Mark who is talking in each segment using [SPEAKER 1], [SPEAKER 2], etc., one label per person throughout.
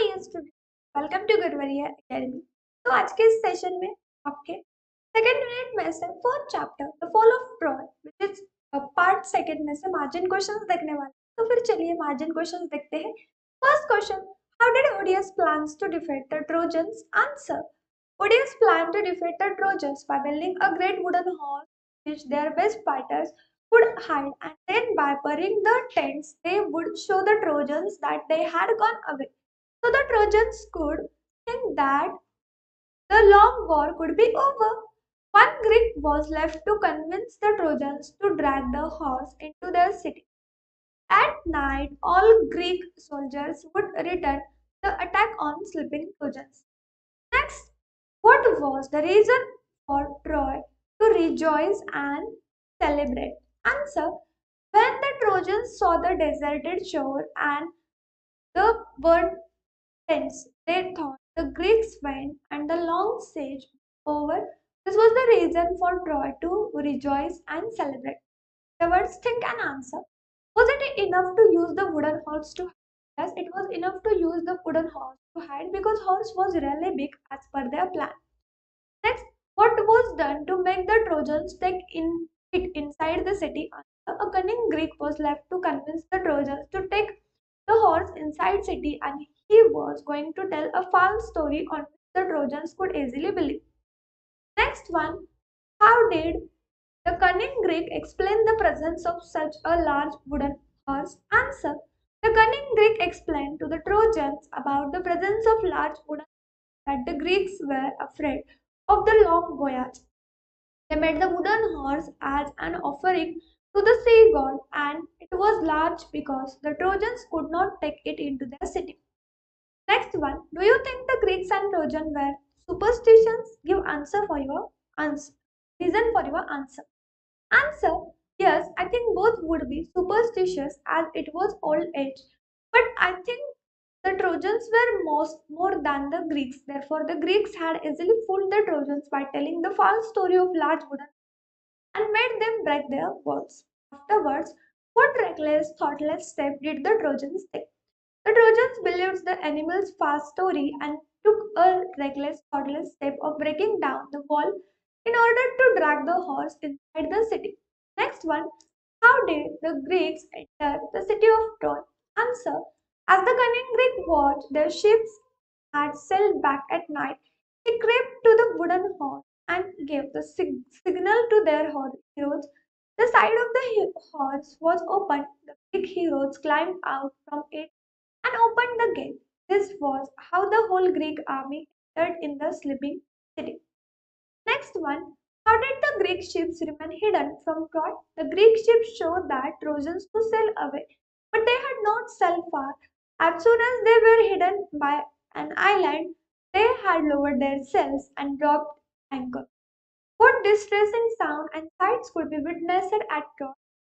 [SPEAKER 1] Dear student, welcome to Guruvariya academy. तो आज के इस सेशन में आपके सेकंड यूनिट में से fourth chapter the fall of Troy which is part second में से मार्जिन क्वेश्चंस देखने वाले हैं। तो फिर चलिए मार्जिन क्वेश्चंस देखते हैं। First question, how did Odysseus plans to defeat the Trojans? Answer, Odious planned to defeat the Trojans by building a great wooden horse which their best fighters could hide, and then by burning the tents they would show the Trojans that they had gone away. So the Trojans could think that the long war could be over. One Greek was left to convince the Trojans to drag the horse into their city. At night, all Greek soldiers would return the attack on sleeping Trojans. Next, what was the reason for Troy to rejoice and celebrate? Answer, when the Trojans saw the deserted shore and the burnt tents, they thought the Greeks went and the long siege over. This was the reason for Troy to rejoice and celebrate. The words think and answer. Was it enough to use the wooden horse to hide? Yes, it was enough to use the wooden horse to hide because horse was really big as per their plan. Next, what was done to make the Trojans it inside the city? A cunning Greek was left to convince the Trojans to take the horse inside city, and he was going to tell a false story on which the Trojans could easily believe. Next one, how did the cunning Greek explained the presence of such a large wooden horse? Answer, the cunning Greek explained to the Trojans about the presence of large wooden that the Greeks were afraid of the long voyage. They made the wooden horse as an offering to the sea god, and it was large because the Trojans could not take it into their city. Next one, do you think the Greeks and Trojans were superstitions? Give answer for your answer. Reason for your answer. Answer, yes, I think both would be superstitious as it was old age. But I think the Trojans were more than the Greeks. Therefore, the Greeks had easily fooled the Trojans by telling the false story of large wooden and made them break their words. Afterwards, what reckless, thoughtless step did the Trojans take? The Trojans believed the animal's false story and took a reckless, thoughtless step of breaking down the wall in order to drag the horse inside the city. Next one, how did the Greeks enter the city of Troy? Answer, as the cunning Greek watched their ships had sailed back at night, he crept to the wooden horse and gave the signal to their heroes. The side of the horse was open. The Greek heroes climbed out from it and opened the gate. This was how the whole Greek army entered in the sleeping city. Next one, how did the Greek ships remain hidden from Troy? The Greek ships showed that Trojans to sail away, but they had not sailed far. As soon as they were hidden by an island, they had lowered their sails and dropped anchor. What distressing sound and sights could be witnessed at Troy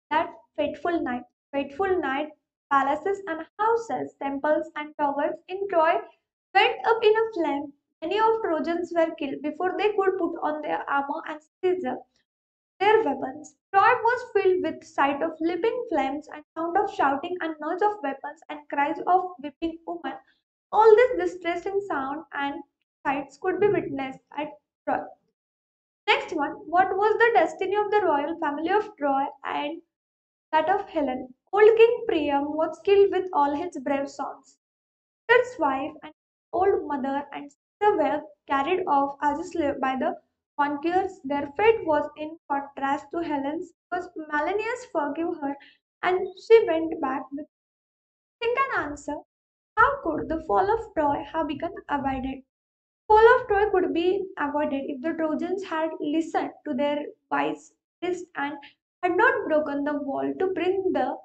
[SPEAKER 1] that fateful night? Fateful night, palaces and houses, temples and towers in Troy went up in a flame. Many of Trojans were killed before they could put on their armor and seize their weapons. Troy was filled with sight of leaping flames and sound of shouting and noise of weapons and cries of weeping women. All this distressing sound and sights could be witnessed at Troy. Next one, what was the destiny of the royal family of Troy and that of Helen? Old King Priam was killed with all his brave sons. His wife and old mother and sister were carried off as a slave by the conquerors. Their fate was in contrast to Helen's because Menelaus forgave her and she went back with think and answer. How could the fall of Troy have been avoided? Fall of Troy could be avoided if the Trojans had listened to their wise priest and had not broken the wall to bring the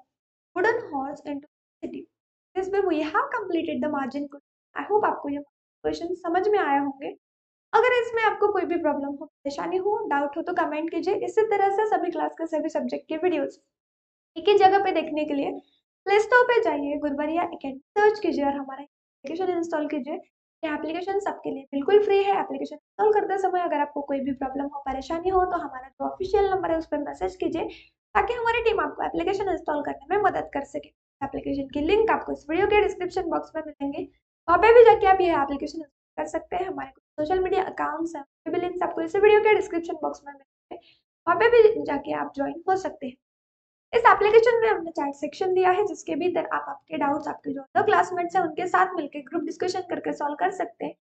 [SPEAKER 1] wooden horse into the city. This way we have completed the margin question. I hope आपको ये question समझ में आया होंगे। अगर इसमें आपको कोई भी प्रॉब्लम हो, परेशानी हो, डाउट हो तो कमेंट कीजिए। इसी तरह से सभी क्लास के सभी सब्जेक्ट के वीडियोस एक ही जगह पे देखने के लिए प्ले स्टोर पे जाइए, गुरुवरिया एकेडमी सर्च कीजिए और हमारा एप्लीकेशन इंस्टॉल कीजिए। ये एप्लीकेशन सबके लिए बिल्कुल फ्री है। एप्लीकेशन इंस्टॉल करते समय अगर आपको कोई भी प्रॉब्लम हो, परेशानी हो तो हमारा जो ऑफिशियल नंबर है उस पर मैसेज कीजिए ताकि हमारी टीम आपको एप्लीकेशन इंस्टॉल करने में मदद कर सके। एप्लीकेशन की लिंक आपको इस वीडियो के डिस्क्रिप्शन बॉक्स में मिलेंगे। वहाँ पे भी जाके आप ये एप्लीकेशन कर सकते हैं। हमारे सोशल मीडिया अकाउंट्स हैं, भी लिंक्स आपको इस वीडियो के डिस्क्रिप्शन बॉक्स में मिलेंगे, वहाँ पे भी जाके आप ज्वाइन हो सकते हैं। इस एप्लीकेशन में हमने चैट सेक्शन दिया है, जिसके भीतर आप आपके डाउट्स आपके जो अदर क्लासमेट्स हैं उनके साथ मिलकर ग्रुप डिस्कशन करके सॉल्व कर सकते हैं।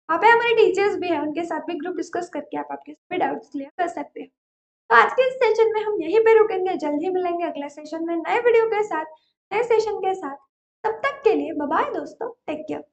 [SPEAKER 1] वहाँ पे हमारे टीचर्स भी हैं, उनके साथ भी ग्रुप डिस्कस करके आप आपके सभी डाउट्स क्लियर कर सकते हैं। तो आज के इस सेशन में हम यहीं पे रुकेंगे, जल्द ही मिलेंगे अगले सेशन में नए वीडियो के साथ, नए सेशन के साथ। तब तक के लिए बाय बाय दोस्तों, टेक केयर।